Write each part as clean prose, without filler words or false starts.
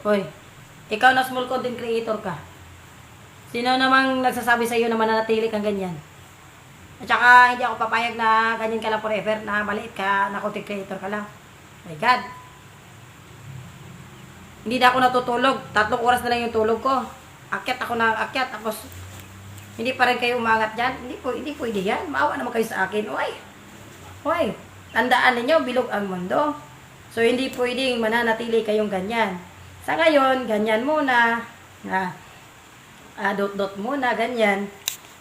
Hoy, ikaw na small content creator ka. Sino namang nagsasabi sa iyo na mananatili kang ganyan? At saka, hindi ako papayag na ganyan ka lang forever, na maliit ka, na content creator ka lang. My God. Hindi na ako natutulog. 3 oras na lang yung tulog ko. Akyat ako na akyat. Tapos, hindi pa rin kayo umangat dyan. Hindi pwede yan. Maawa naman kayo sa akin. Hoy, tandaan ninyo, bilog ang mundo. So, hindi pwedeng mananatili kayong ganyan. Sa ngayon, ganyan muna. Dot-dot muna, ganyan.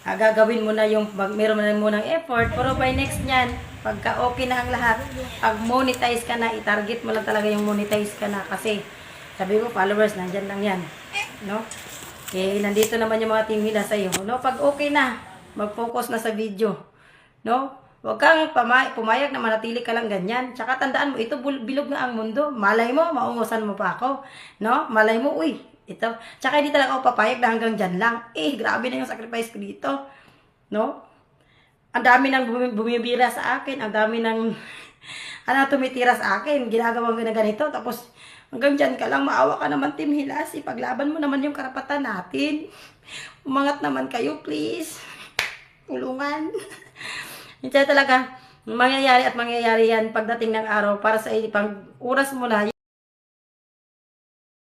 Gagawin mo na yung, meron na mo ng effort. Pero by next nyan, pagka okay na ang lahat, pag monetize ka na, i-target mo lang talaga yung monetize ka na. Kasi, sabi ko, followers, nandyan lang yan. No? Okay, nandito naman yung mga team nila sa'yo. No? Pag okay na, mag-focus na sa video. No? Huwag kang pumayag na manatili ka lang ganyan. Tsaka tandaan mo, ito bilog na ang mundo. Malay mo, maungusan mo pa ako. No? Malay mo, uy, ito. Tsaka hindi talaga ako papayag na hanggang dyan lang. Grabe na yung sacrifice ko dito. No? Ang dami nang bumibira sa akin. Ang dami nang tumitira sa akin. Ginagawa ko na ganito. Tapos, hanggang dyan ka lang, maawa ka naman, Team Hilasi. Paglaban mo naman yung karapatan natin. Umangat naman kayo, please. Tulungan. Hindi talaga, mangyayari at mangyayari yan pagdating ng araw para sa pang oras mo na.